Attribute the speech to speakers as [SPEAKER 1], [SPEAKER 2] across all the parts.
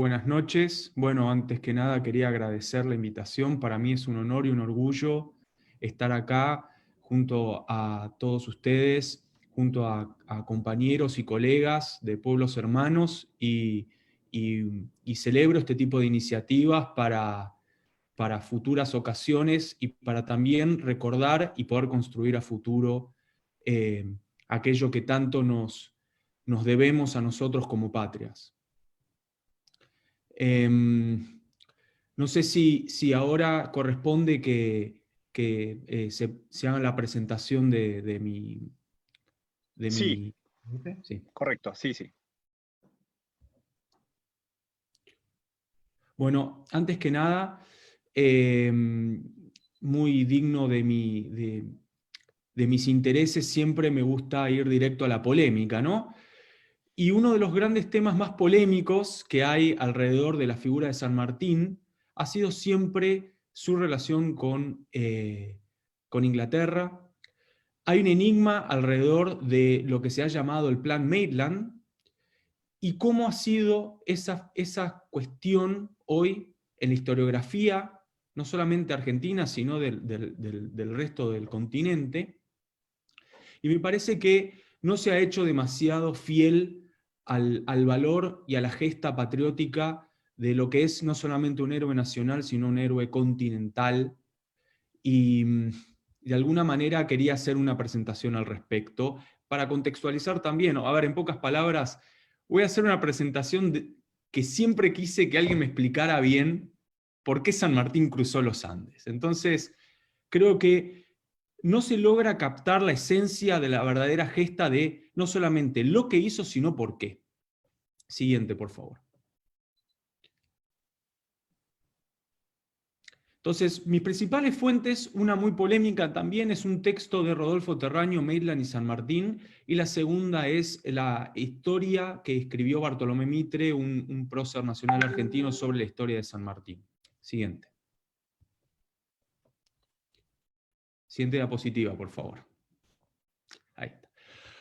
[SPEAKER 1] buenas noches. Bueno, antes que nada quería agradecer la invitación. Para mí es un honor y un orgullo estar acá junto a todos ustedes, junto a compañeros y colegas de pueblos hermanos y celebro este tipo de iniciativas para futuras ocasiones y para también recordar y poder construir a futuro aquello que tanto nos debemos a nosotros como patrias. No sé si ahora corresponde que se haga la presentación de mi...
[SPEAKER 2] Sí,
[SPEAKER 1] Sí.
[SPEAKER 2] correcto, sí, sí.
[SPEAKER 1] Bueno, antes que nada, muy digno de mis intereses, siempre me gusta ir directo a la polémica, ¿no? Y uno de los grandes temas más polémicos que hay alrededor de la figura de San Martín ha sido siempre su relación con Inglaterra. Hay un enigma alrededor de lo que se ha llamado el Plan Maitland y cómo ha sido esa cuestión hoy en la historiografía, no solamente argentina, sino del resto del continente. Y me parece que no se ha hecho demasiado fiel al valor y a la gesta patriótica de lo que es no solamente un héroe nacional, sino un héroe continental. Y de alguna manera quería hacer una presentación al respecto, para contextualizar también. A ver, en pocas palabras, voy a hacer una presentación que siempre quise que alguien me explicara bien por qué San Martín cruzó los Andes. Entonces, creo que no se logra captar la esencia de la verdadera gesta de no solamente lo que hizo, sino por qué. Siguiente, por favor. Entonces, mis principales fuentes, una muy polémica también, es un texto de Rodolfo Terraño, Maitland y San Martín, y la segunda es la historia que escribió Bartolomé Mitre, un prócer nacional argentino, sobre la historia de San Martín. Siguiente. Siguiente diapositiva, por favor. Ahí está.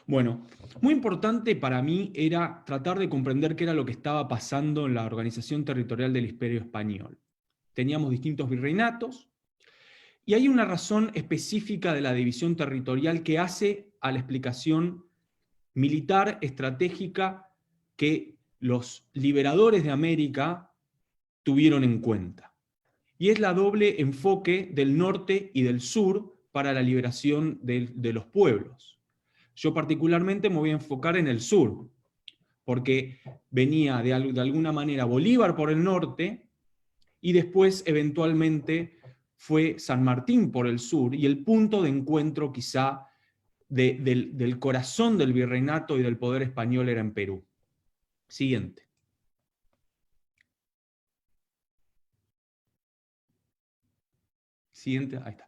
[SPEAKER 1] Bueno, muy importante para mí era tratar de comprender qué era lo que estaba pasando en la organización territorial del Imperio Español. Teníamos distintos virreinatos, y hay una razón específica de la división territorial que hace a la explicación militar estratégica que los liberadores de América tuvieron en cuenta. Y es la doble enfoque del norte y del sur para la liberación de los pueblos. Yo particularmente me voy a enfocar en el sur, porque venía de alguna manera Bolívar por el norte y después eventualmente fue San Martín por el sur, y el punto de encuentro quizá del corazón del virreinato y del poder español era en Perú. Siguiente. Siguiente, ahí está.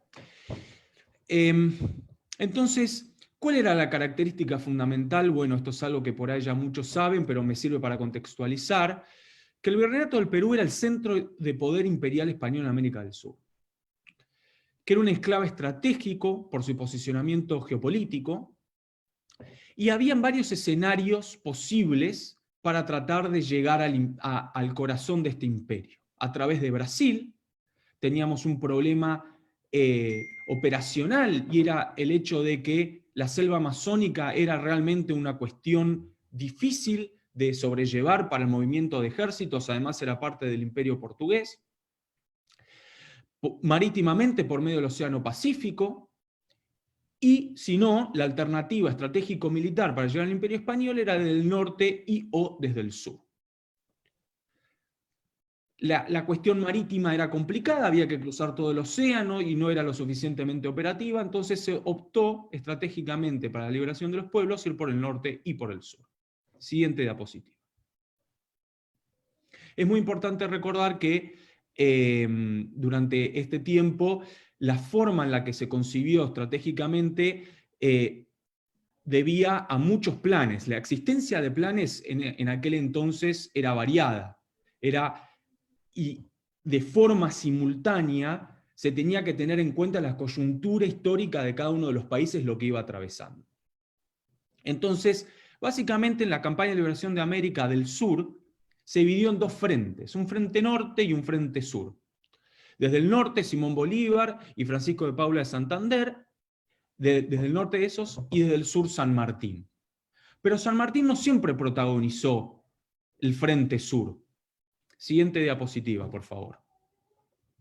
[SPEAKER 1] Entonces, ¿cuál era la característica fundamental? Bueno, esto es algo que por ahí ya muchos saben, pero me sirve para contextualizar, que el virreinato del Perú era el centro de poder imperial español en América del Sur, que era un enclave estratégico por su posicionamiento geopolítico, y habían varios escenarios posibles para tratar de llegar al corazón de este imperio. A través de Brasil teníamos un problema operacional, y era el hecho de que la selva amazónica era realmente una cuestión difícil de sobrellevar para el movimiento de ejércitos, además era parte del imperio portugués. Marítimamente por medio del Océano Pacífico, y si no, la alternativa estratégico-militar para llegar al Imperio Español era desde el norte y o desde el sur. La cuestión marítima era complicada, había que cruzar todo el océano y no era lo suficientemente operativa, entonces se optó estratégicamente para la liberación de los pueblos ir por el norte y por el sur. Siguiente diapositiva. Es muy importante recordar que durante este tiempo la forma en la que se concibió estratégicamente debía a muchos planes. La existencia de planes en aquel entonces era variada. Y de forma simultánea se tenía que tener en cuenta la coyuntura histórica de cada uno de los países, lo que iba atravesando. Entonces, básicamente en la campaña de liberación de América del Sur, se dividió en dos frentes, un frente norte y un frente sur. Desde el norte, Simón Bolívar y Francisco de Paula de Santander, desde el norte de esos, y desde el sur, San Martín. Pero San Martín no siempre protagonizó el frente sur. Siguiente diapositiva, por favor.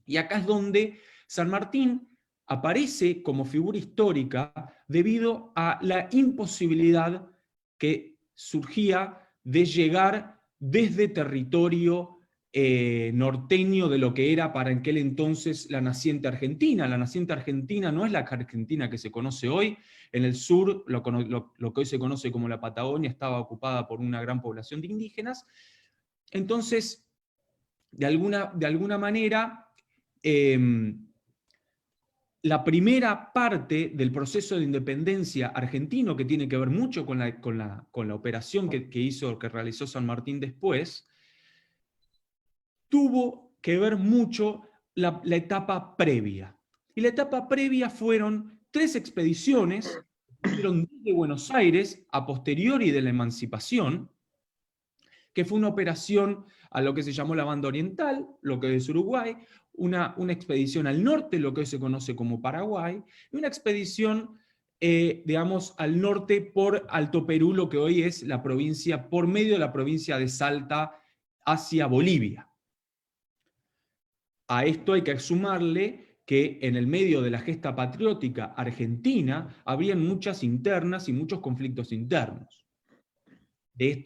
[SPEAKER 1] Y acá es donde San Martín aparece como figura histórica debido a la imposibilidad que surgía de llegar desde territorio norteño de lo que era para aquel entonces la naciente Argentina. La naciente Argentina no es la Argentina que se conoce hoy. En el sur, lo que hoy se conoce como la Patagonia, estaba ocupada por una gran población de indígenas. Entonces, de alguna manera, la primera parte del proceso de independencia argentino, que tiene que ver mucho con la operación que realizó San Martín después, tuvo que ver mucho la etapa previa. Y la etapa previa fueron 3 expediciones que hicieron desde Buenos Aires a posteriori de la emancipación, que fue una operación a lo que se llamó la Banda Oriental, lo que es Uruguay, una expedición al norte, lo que hoy se conoce como Paraguay, y una expedición, digamos, al norte por Alto Perú, lo que hoy es la provincia, por medio de la provincia de Salta, hacia Bolivia. A esto hay que sumarle que en el medio de la gesta patriótica argentina habrían muchas internas y muchos conflictos internos. De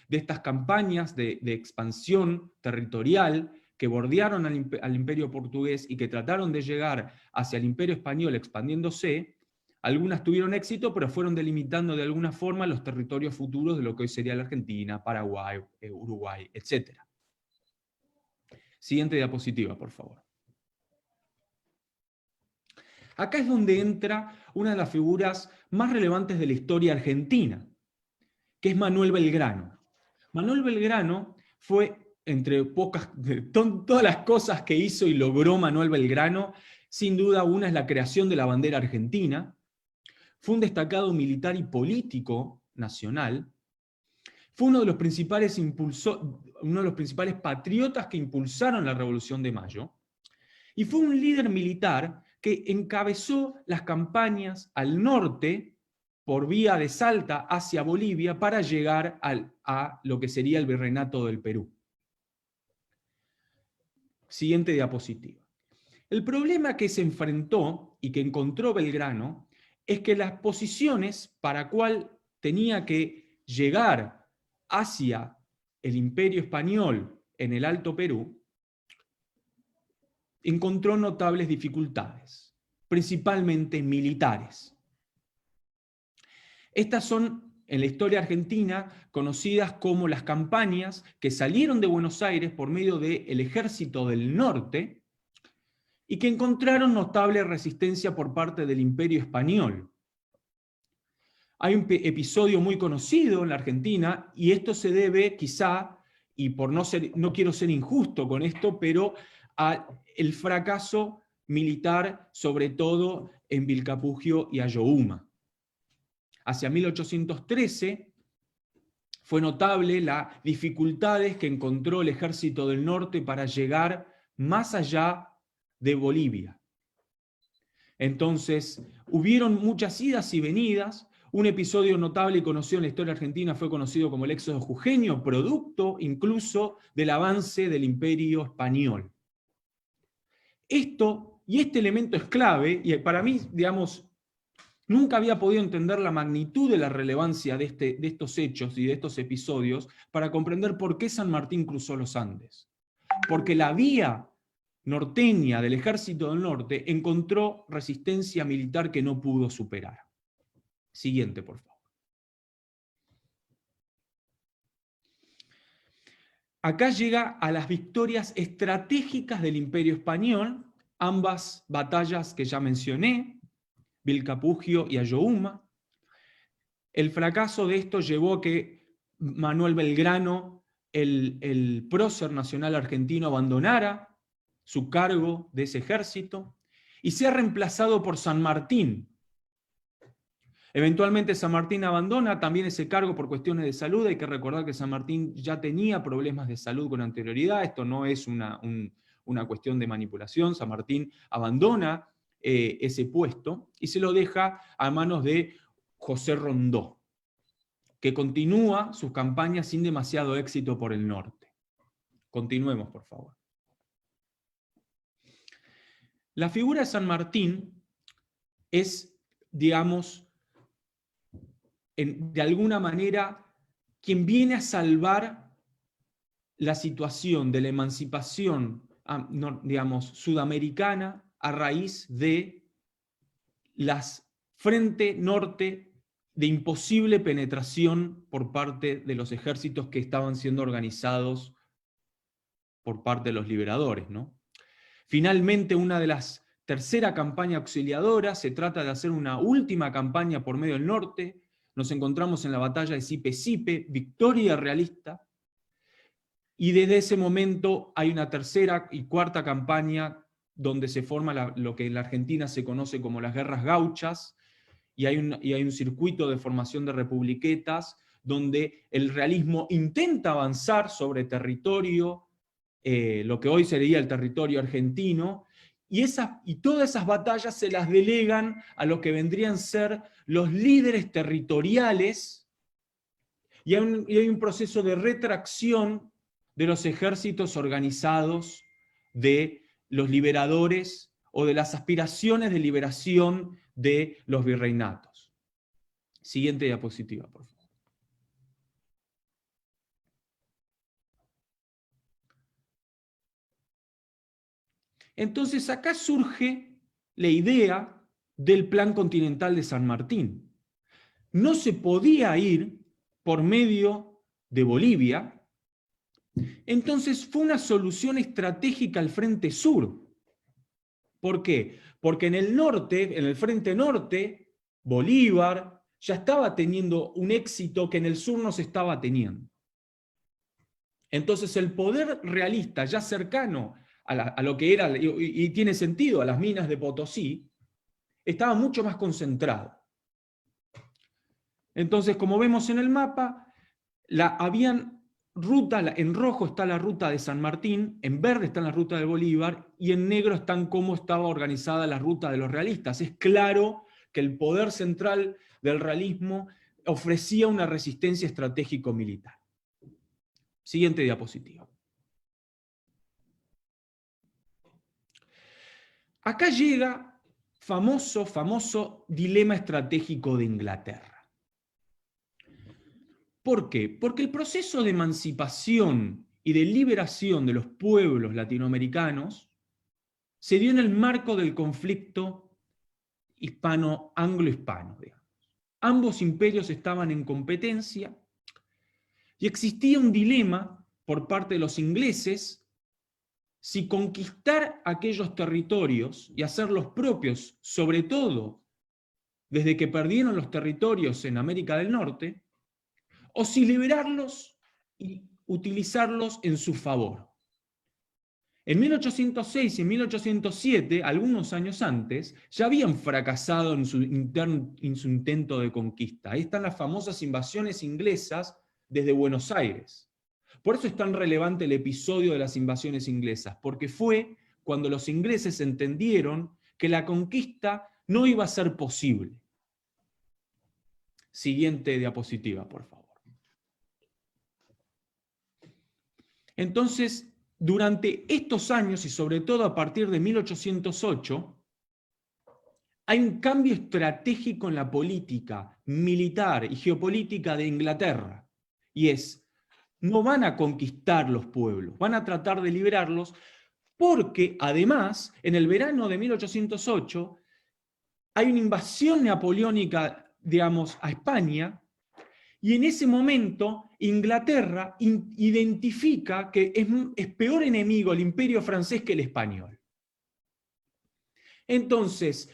[SPEAKER 1] estas campañas de expansión territorial que bordearon al imperio portugués y que trataron de llegar hacia el imperio español expandiéndose, algunas tuvieron éxito, pero fueron delimitando de alguna forma los territorios futuros de lo que hoy sería la Argentina, Paraguay, Uruguay, etc. Siguiente diapositiva, por favor. Acá es donde entra una de las figuras más relevantes de la historia argentina, que es Manuel Belgrano. Manuel Belgrano fue, entre todas las cosas que hizo y logró Manuel Belgrano, sin duda una es la creación de la bandera argentina. Fue un destacado militar y político nacional. Fue uno de los principales patriotas que impulsaron la Revolución de Mayo. Y fue un líder militar que encabezó las campañas al norte, por vía de Salta hacia Bolivia, para llegar a lo que sería el Virreinato del Perú. Siguiente diapositiva. El problema que se enfrentó y que encontró Belgrano es que las posiciones para cual tenía que llegar hacia el Imperio Español en el Alto Perú, encontró notables dificultades, principalmente militares. Estas son, en la historia argentina, conocidas como las campañas que salieron de Buenos Aires por medio del Ejército del Norte y que encontraron notable resistencia por parte del Imperio Español. Hay un episodio muy conocido en la Argentina, y esto se debe quizá, y no quiero ser injusto con esto, pero al fracaso militar, sobre todo en Vilcapugio y Ayohuma. Hacia 1813 fue notable las dificultades que encontró el Ejército del Norte para llegar más allá de Bolivia. Entonces, hubieron muchas idas y venidas. Un episodio notable y conocido en la historia argentina fue conocido como el Éxodo Jujeño, producto incluso del avance del Imperio Español. Este elemento es clave, y para mí, digamos, nunca había podido entender la magnitud de la relevancia de estos hechos y de estos episodios para comprender por qué San Martín cruzó los Andes. Porque la vía norteña del Ejército del Norte encontró resistencia militar que no pudo superar. Siguiente, por favor. Acá llega a las victorias estratégicas del Imperio Español, ambas batallas que ya mencioné, Vilcapugio y Ayohuma. El fracaso de esto llevó a que Manuel Belgrano, el prócer nacional argentino, abandonara su cargo de ese ejército y sea reemplazado por San Martín. Eventualmente San Martín abandona también ese cargo por cuestiones de salud. Hay que recordar que San Martín ya tenía problemas de salud con anterioridad. Esto no es una cuestión de manipulación. San Martín abandona ese puesto y se lo deja a manos de José Rondó, que continúa sus campañas sin demasiado éxito por el norte. Continuemos, por favor. La figura de San Martín es, digamos, de alguna manera, quien viene a salvar la situación de la emancipación, digamos, sudamericana a raíz de las frente norte de imposible penetración por parte de los ejércitos que estaban siendo organizados por parte de los liberadores, ¿no? Finalmente, una de las tercera campaña auxiliadora, se trata de hacer una última campaña por medio del norte. Nos encontramos en la batalla de Sipe-Sipe, victoria realista, y desde ese momento hay una tercera y cuarta campaña donde se forma lo que en la Argentina se conoce como las guerras gauchas, y hay un circuito de formación de republiquetas donde el realismo intenta avanzar sobre territorio, lo que hoy sería el territorio argentino, y todas esas batallas se las delegan a lo que vendrían a ser los líderes territoriales, y hay un proceso de retracción de los ejércitos organizados de los liberadores o de las aspiraciones de liberación de los virreinatos. Siguiente diapositiva, por favor. Entonces acá surge la idea del Plan Continental de San Martín. No se podía ir por medio de Bolivia, entonces fue una solución estratégica al Frente Sur. ¿Por qué? Porque en el norte, en el Frente Norte, Bolívar ya estaba teniendo un éxito que en el sur no se estaba teniendo. Entonces el poder realista ya cercano a lo que era, y tiene sentido, a las minas de Potosí, estaba mucho más concentrado. Entonces, como vemos en el mapa, habían ruta, en rojo está la ruta de San Martín, en verde está la ruta de Bolívar, y en negro están cómo estaba organizada la ruta de los realistas. Es claro que el poder central del realismo ofrecía una resistencia estratégico-militar. Siguiente diapositiva. Acá llega famoso dilema estratégico de Inglaterra. ¿Por qué? Porque el proceso de emancipación y de liberación de los pueblos latinoamericanos se dio en el marco del conflicto anglo-hispano. Ambos imperios estaban en competencia y existía un dilema por parte de los ingleses si conquistar aquellos territorios y hacerlos propios, sobre todo desde que perdieron los territorios en América del Norte, o si liberarlos y utilizarlos en su favor. En 1806 y 1807, algunos años antes, ya habían fracasado en su intento de conquista. Ahí están las famosas invasiones inglesas desde Buenos Aires. Por eso es tan relevante el episodio de las invasiones inglesas, porque fue cuando los ingleses entendieron que la conquista no iba a ser posible. Siguiente diapositiva, por favor. Entonces, durante estos años, y sobre todo a partir de 1808, hay un cambio estratégico en la política militar y geopolítica de Inglaterra, y es: no van a conquistar los pueblos, van a tratar de liberarlos, porque además, en el verano de 1808, hay una invasión napoleónica, digamos, a España, y en ese momento Inglaterra identifica que es peor enemigo el imperio francés que el español. Entonces,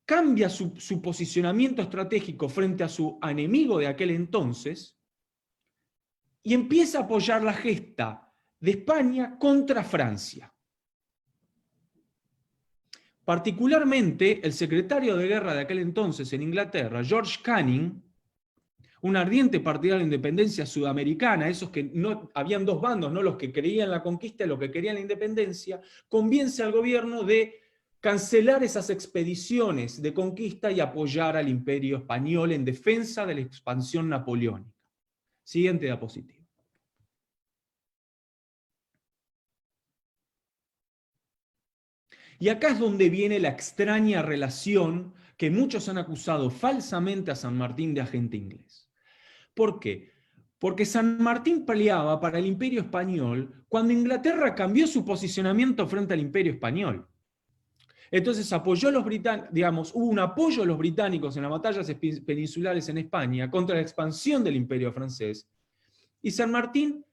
[SPEAKER 1] cambia su posicionamiento estratégico frente a su enemigo de aquel entonces, y empieza a apoyar la gesta de España contra Francia. Particularmente, el secretario de guerra de aquel entonces en Inglaterra, George Canning, un ardiente partidario de la independencia sudamericana, esos que no, habían dos bandos, ¿no? Los que creían la conquista y los que querían la independencia, convence al gobierno de cancelar esas expediciones de conquista y apoyar al Imperio Español en defensa de la expansión napoleónica. Siguiente diapositiva. Y acá es donde viene la extraña relación que muchos han acusado falsamente a San Martín de agente inglés. ¿Por qué? Porque San Martín peleaba para el Imperio Español cuando Inglaterra cambió su posicionamiento frente al Imperio Español. Entonces apoyó a los británicos, digamos, hubo un apoyo a los británicos en las batallas peninsulares en España contra la expansión del Imperio francés. Y San Martín,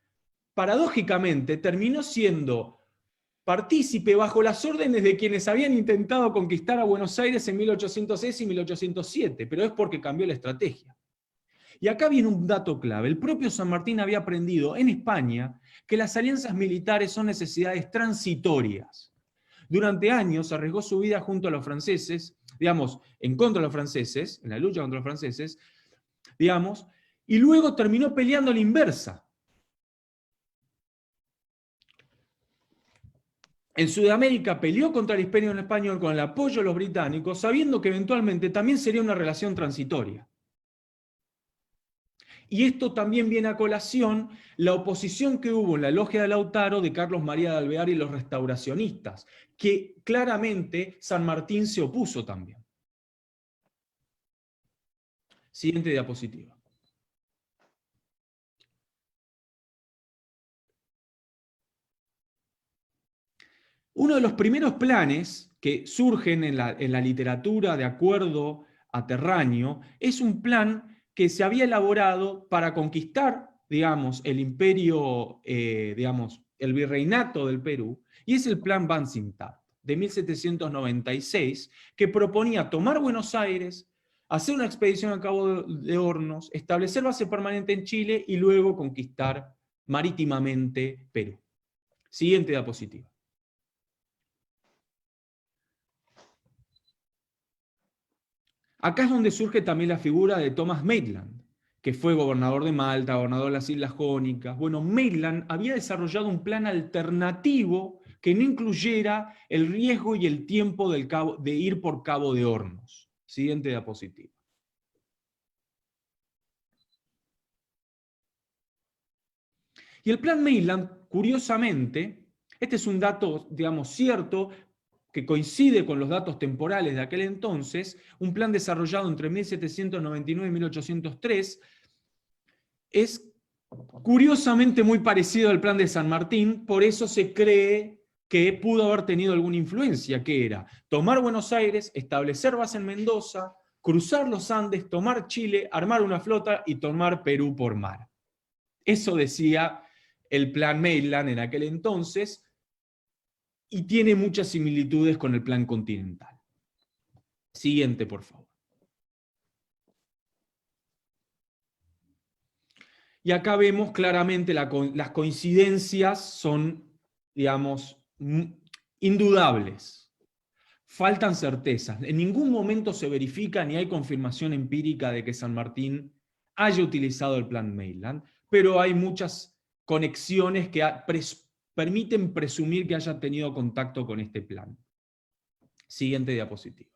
[SPEAKER 1] paradójicamente, terminó siendo partícipe bajo las órdenes de quienes habían intentado conquistar a Buenos Aires en 1806 y 1807, pero es porque cambió la estrategia. Y acá viene un dato clave. El propio San Martín había aprendido en España que las alianzas militares son necesidades transitorias. Durante años arriesgó su vida junto a los franceses, digamos, en contra de los franceses, en la lucha contra los franceses, digamos, y luego terminó peleando a la inversa. En Sudamérica peleó contra el Imperio Español con el apoyo de los británicos, sabiendo que eventualmente también sería una relación transitoria. Y esto también viene a colación la oposición que hubo en la logia de Lautaro de Carlos María de Alvear y los restauracionistas, que claramente San Martín se opuso también. Siguiente diapositiva. Uno de los primeros planes que surgen en la literatura de acuerdo a Terraño es un plan que se había elaborado para conquistar, digamos, el imperio, digamos, el virreinato del Perú, y es el plan Banzintart de 1796, que proponía tomar Buenos Aires, hacer una expedición a Cabo de Hornos, establecer base permanente en Chile y luego conquistar marítimamente Perú. Siguiente diapositiva. Acá es donde surge también la figura de Thomas Maitland, que fue gobernador de Malta, gobernador de las Islas Jónicas. Bueno, Maitland había desarrollado un plan alternativo que no incluyera el riesgo y el tiempo de ir por Cabo de Hornos. Siguiente diapositiva. Y el plan Maitland, curiosamente, este es un dato, digamos, cierto, que coincide con los datos temporales de aquel entonces, un plan desarrollado entre 1799 y 1803, es curiosamente muy parecido al plan de San Martín, por eso se cree que pudo haber tenido alguna influencia, que era tomar Buenos Aires, establecer base en Mendoza, cruzar los Andes, tomar Chile, armar una flota y tomar Perú por mar. Eso decía el plan Maitland en aquel entonces, y tiene muchas similitudes con el plan continental. Siguiente, por favor. Y acá vemos claramente las coincidencias son, digamos, indudables. Faltan certezas. En ningún momento se verifica ni hay confirmación empírica de que San Martín haya utilizado el plan Maitland, pero hay muchas conexiones que permiten presumir que haya tenido contacto con este plan. Siguiente diapositiva.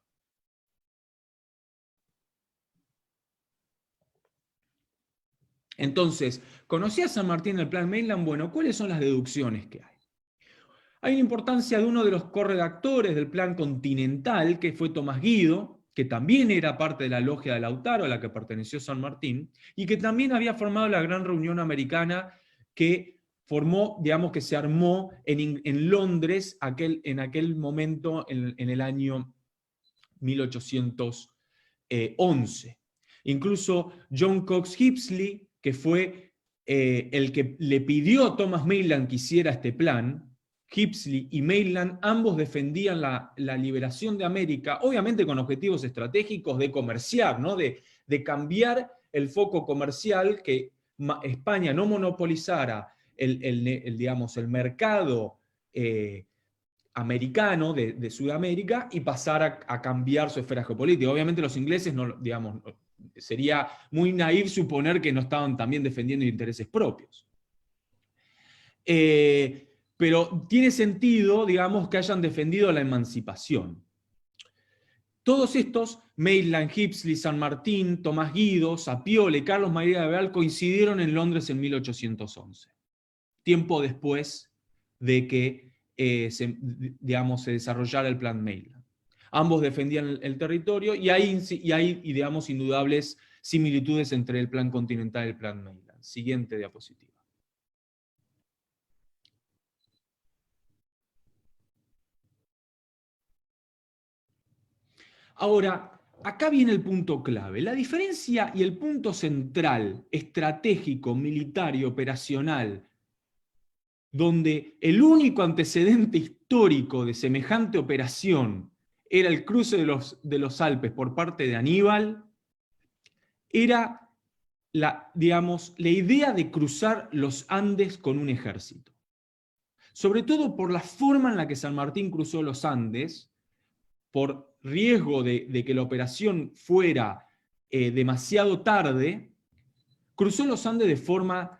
[SPEAKER 1] Entonces, ¿conocía San Martín el plan Maitland? Bueno, ¿cuáles son las deducciones que hay? Hay una importancia de uno de los corredactores del plan continental, que fue Tomás Guido, que también era parte de la logia de Lautaro, a la que perteneció San Martín, y que también había formado la Gran Reunión Americana que formó, digamos que se armó en Londres en aquel momento, en el año 1811. Incluso John Cox Hipsley, que fue el que le pidió a Thomas Maitland que hiciera este plan, Hipsley y Maitland ambos defendían la liberación de América, obviamente con objetivos estratégicos de comerciar, ¿no? de cambiar el foco comercial, que España no monopolizara digamos, el mercado americano de Sudamérica y pasar a cambiar su esfera geopolítica. Obviamente los ingleses, no, digamos, sería muy naif suponer que no estaban también defendiendo intereses propios. Pero tiene sentido, digamos, que hayan defendido la emancipación. Todos estos, Maitland, Hipsley, San Martín, Tomás Guido, Sapiole, Carlos María de Beal, coincidieron en Londres en 1811, tiempo después de que se desarrollara el Plan Maitland. Ambos defendían el territorio y hay, digamos, indudables similitudes entre el Plan Continental y el Plan Maitland. Siguiente diapositiva. Ahora, acá viene el punto clave. La diferencia y el punto central, estratégico, militar y operacional, donde el único antecedente histórico de semejante operación era el cruce de los Alpes por parte de Aníbal, era la idea de cruzar los Andes con un ejército. Sobre todo por la forma en la que San Martín cruzó los Andes, por riesgo de que la operación fuera demasiado tarde, cruzó los Andes de forma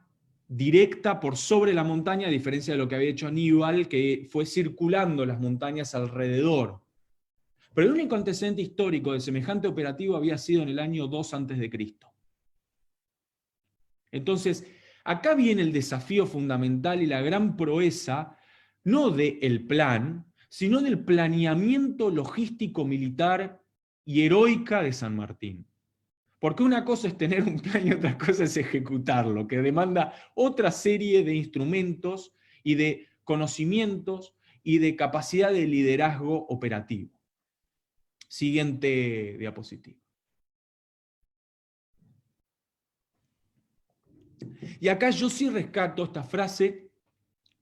[SPEAKER 1] directa por sobre la montaña, a diferencia de lo que había hecho Aníbal, que fue circulando las montañas alrededor. Pero el único antecedente histórico de semejante operativo había sido en el año 2 a.C. Entonces, acá viene el desafío fundamental y la gran proeza, no del plan, sino del planeamiento logístico militar y heroica de San Martín. Porque una cosa es tener un plan y otra cosa es ejecutarlo, que demanda otra serie de instrumentos y de conocimientos y de capacidad de liderazgo operativo. Siguiente diapositiva. Y acá yo sí rescato esta frase,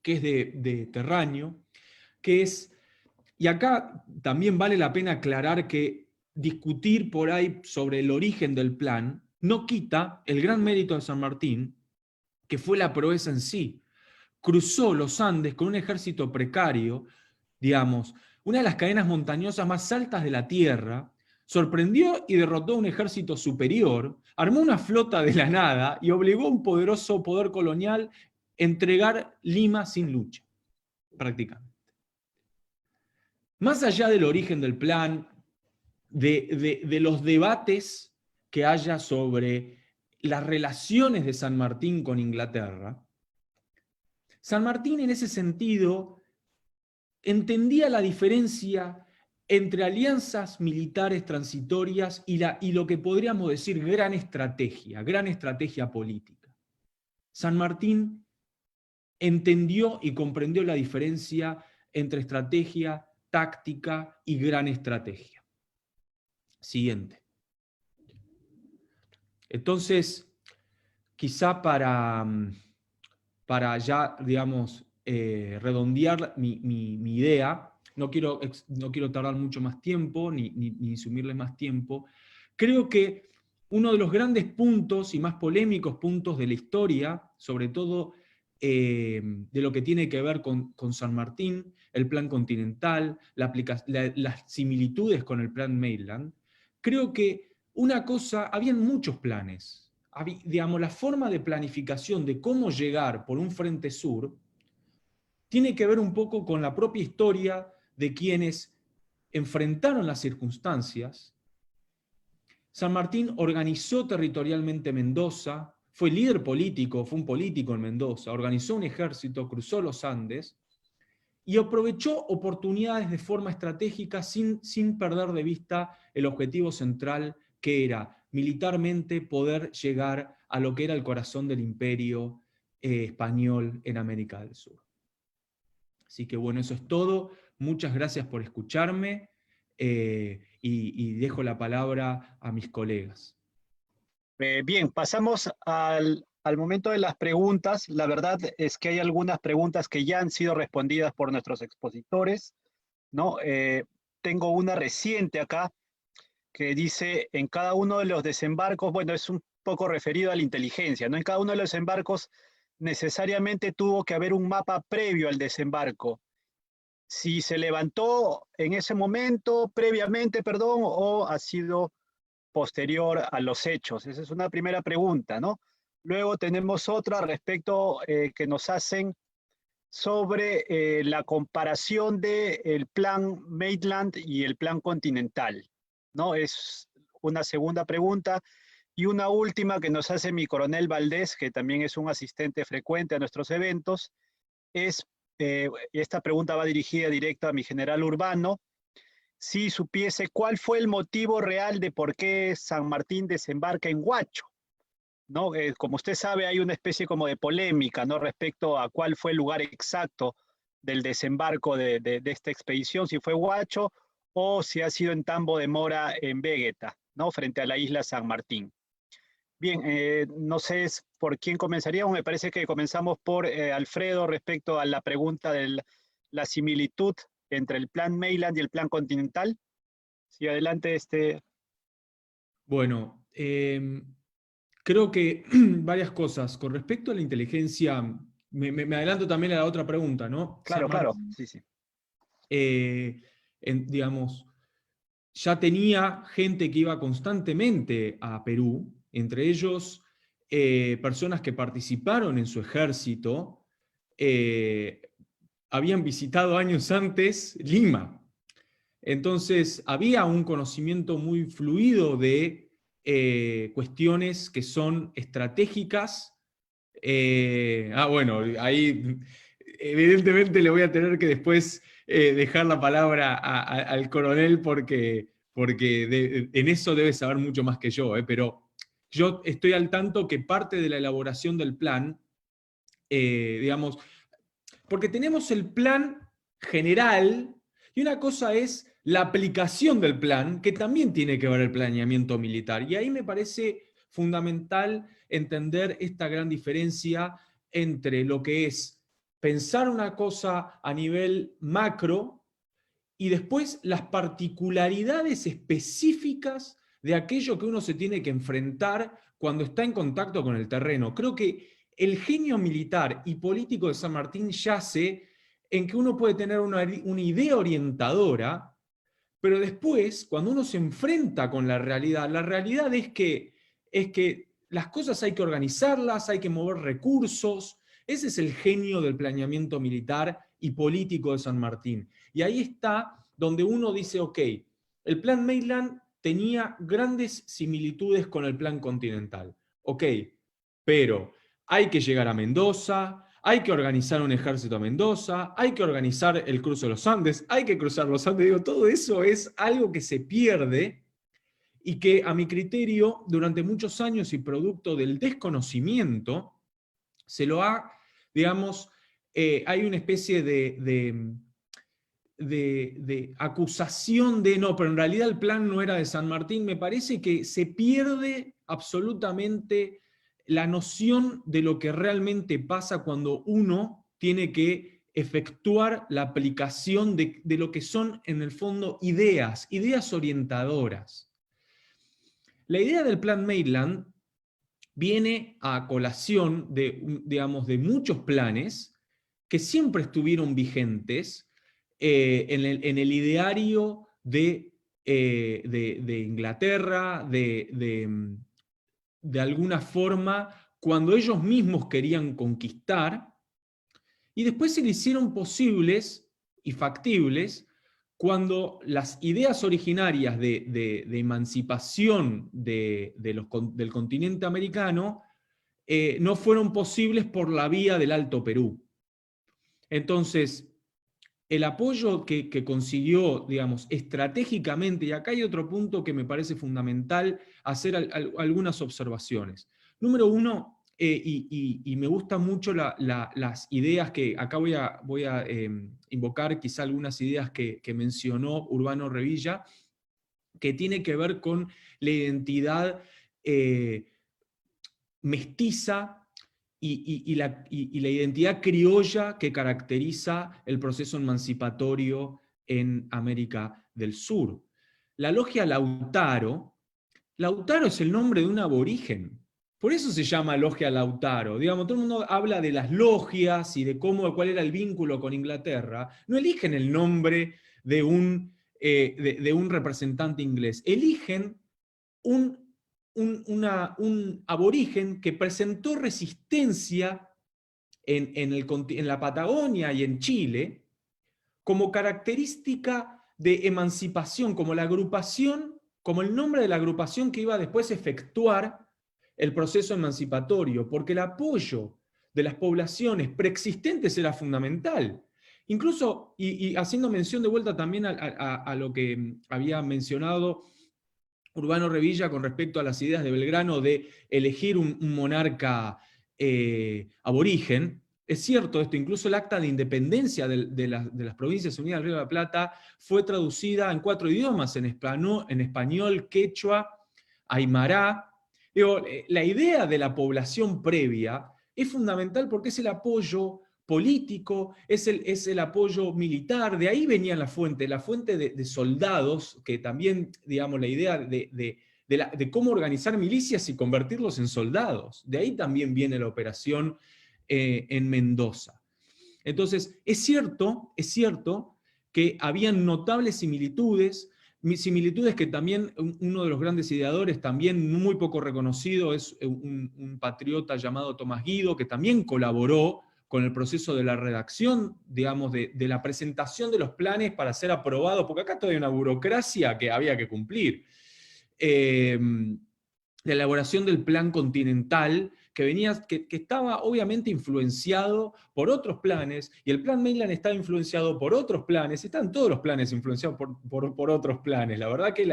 [SPEAKER 1] que es de Terraño, que es, y acá también vale la pena aclarar que discutir por ahí sobre el origen del plan no quita el gran mérito de San Martín, que fue la proeza en sí. Cruzó los Andes con un ejército precario, digamos, una de las cadenas montañosas más altas de la Tierra, sorprendió y derrotó a un ejército superior, armó una flota de la nada y obligó a un poderoso poder colonial a entregar Lima sin lucha, prácticamente. Más allá del origen del plan, de los debates que haya sobre las relaciones de San Martín con Inglaterra, San Martín en ese sentido entendía la diferencia entre alianzas militares transitorias y lo que podríamos decir gran estrategia política. San Martín entendió y comprendió la diferencia entre estrategia, táctica y gran estrategia. Siguiente. Entonces, quizá para ya, digamos, redondear mi idea, no quiero tardar mucho más tiempo, ni sumirle más tiempo, creo que uno de los grandes puntos y más polémicos puntos de la historia, sobre todo de lo que tiene que ver con San Martín, el Plan Continental, las similitudes con el Plan Maitland, creo que una cosa, habían muchos planes. Digamos, la forma de planificación de cómo llegar por un frente sur tiene que ver un poco con la propia historia de quienes enfrentaron las circunstancias. San Martín organizó territorialmente Mendoza, fue líder político, fue un político en Mendoza, organizó un ejército, cruzó los Andes y aprovechó oportunidades de forma estratégica sin perder de vista el objetivo central, que era militarmente poder llegar a lo que era el corazón del imperio español en América del Sur. Así que bueno, eso es todo. Muchas gracias por escucharme y dejo la palabra a mis colegas.
[SPEAKER 2] Bien, pasamos al momento de las preguntas. La verdad es que hay algunas preguntas que ya han sido respondidas por nuestros expositores, ¿no? Tengo una reciente acá que dice, en cada uno de los desembarcos, bueno, es un poco referido a la inteligencia, ¿no? En cada uno de los desembarcos necesariamente tuvo que haber un mapa previo al desembarco. si se levantó en ese momento, previamente, perdón, o ha sido posterior a los hechos. Esa es una primera pregunta, ¿no? Luego tenemos otra respecto que nos hacen sobre la comparación del plan Maitland y el plan Continental, ¿no? Es una segunda pregunta. Y una última que nos hace mi coronel Valdés, que también es un asistente frecuente a nuestros eventos, es, esta pregunta va dirigida directa a mi general Urbano, si supiese cuál fue el motivo real de por qué San Martín desembarca en Huacho, ¿no? Como usted sabe, hay una especie como de polémica, ¿no? Respecto a cuál fue el lugar exacto del desembarco de esta expedición, si fue Huacho o si ha sido en Tambo de Mora en Vegeta, ¿no? Frente a la isla San Martín. Bien, no sé por quién comenzaríamos, me parece que comenzamos por Alfredo respecto a la pregunta de la similitud entre el plan Mainland y el plan Continental. Sí, adelante,
[SPEAKER 1] Bueno, creo que varias cosas. Con respecto a la inteligencia, me adelanto también a la otra pregunta, ¿no? San
[SPEAKER 2] Claro, claro,
[SPEAKER 1] Martín,
[SPEAKER 2] sí, sí.
[SPEAKER 1] digamos, ya tenía gente que iba constantemente a Perú, entre ellos personas que participaron en su ejército, eh, habían visitado años antes Lima. Entonces había un conocimiento muy fluido de cuestiones que son estratégicas. Bueno, ahí evidentemente le voy a tener que después dejar la palabra al coronel porque en eso debe saber mucho más que yo, pero yo estoy al tanto que parte de la elaboración del plan, digamos, porque tenemos el plan general y una cosa es la aplicación del plan, que también tiene que ver el planeamiento militar. Y ahí me parece fundamental entender esta gran diferencia entre lo que es pensar una cosa a nivel macro y después las particularidades específicas de aquello que uno se tiene que enfrentar cuando está en contacto con el terreno. Creo que el genio militar y político de San Martín yace en que uno puede tener una idea orientadora, pero después, cuando uno se enfrenta con la realidad es que las cosas hay que organizarlas, hay que mover recursos. Ese es el genio del planeamiento militar y político de San Martín. Y ahí está donde uno dice, ok, el plan Maitland tenía grandes similitudes con el plan continental. Ok, pero hay que llegar a Mendoza, hay que organizar un ejército a Mendoza, hay que organizar el cruce de los Andes, hay que cruzar los Andes. Digo, todo eso es algo que se pierde y que a mi criterio, durante muchos años y producto del desconocimiento, se lo ha, digamos, hay una especie de acusación de no, pero en realidad el plan no era de San Martín. Me parece que se pierde absolutamente la noción de lo que realmente pasa cuando uno tiene que efectuar la aplicación de lo que son en el fondo ideas orientadoras. La idea del plan Maitland viene a colación de, digamos, de muchos planes que siempre estuvieron vigentes en el ideario de Inglaterra, de alguna forma, cuando ellos mismos querían conquistar, y después se le hicieron posibles y factibles cuando las ideas originarias de emancipación del continente americano no fueron posibles por la vía del Alto Perú. Entonces, el apoyo que consiguió, digamos, estratégicamente, y acá hay otro punto que me parece fundamental hacer algunas observaciones. Número uno, y me gustan mucho las ideas que, acá voy a invocar quizá algunas ideas que mencionó Urbano Revilla, que tiene que ver con la identidad mestiza y la identidad criolla que caracteriza el proceso emancipatorio en América del Sur. La logia Lautaro es el nombre de un aborigen. Por eso se llama logia Lautaro. Digamos, todo el mundo habla de las logias y de cuál era el vínculo con Inglaterra. No eligen el nombre de de un representante inglés. Eligen un aborigen que presentó resistencia en la Patagonia y en Chile como característica de emancipación, como la agrupación, como el nombre de la agrupación que iba después a efectuar el proceso emancipatorio, porque el apoyo de las poblaciones preexistentes era fundamental. Incluso, y haciendo mención de vuelta también a lo que había mencionado Urbano Revilla con respecto a las ideas de Belgrano de elegir un monarca aborigen. Es cierto esto, incluso el acta de independencia de las Provincias Unidas del Río de la Plata fue traducida en 4 idiomas, en español, quechua, aymara. Digo, la idea de la población previa es fundamental porque es el apoyo político, es el apoyo militar, de ahí venía la fuente de soldados, que también, digamos, la idea de cómo organizar milicias y convertirlos en soldados, de ahí también viene la operación en Mendoza. Entonces, es cierto que habían notables similitudes que también uno de los grandes ideadores, también muy poco reconocido, es un patriota llamado Tomás Guido, que también colaboró con el proceso de la redacción, digamos, de la presentación de los planes para ser aprobados, porque acá todavía hay una burocracia que había que cumplir. La elaboración del plan continental, que estaba obviamente influenciado por otros planes, y el plan Mainland estaba influenciado por otros planes, están todos los planes influenciados por otros planes. La verdad que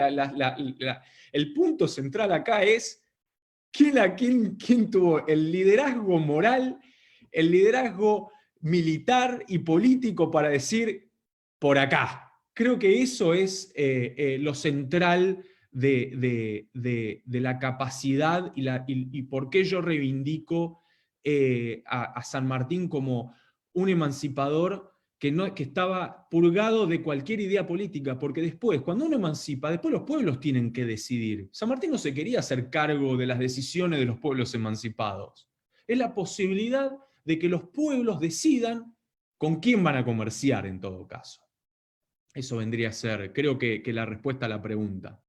[SPEAKER 1] el punto central acá es quién tuvo el liderazgo moral, el liderazgo militar y político para decir por acá. Creo que eso es lo central de la capacidad y por qué yo reivindico a San Martín como un emancipador que estaba purgado de cualquier idea política, porque después, cuando uno emancipa, después los pueblos tienen que decidir. San Martín no se quería hacer cargo de las decisiones de los pueblos emancipados. Es la posibilidad de que los pueblos decidan con quién van a comerciar en todo caso. Eso vendría a ser, creo que la respuesta a la pregunta.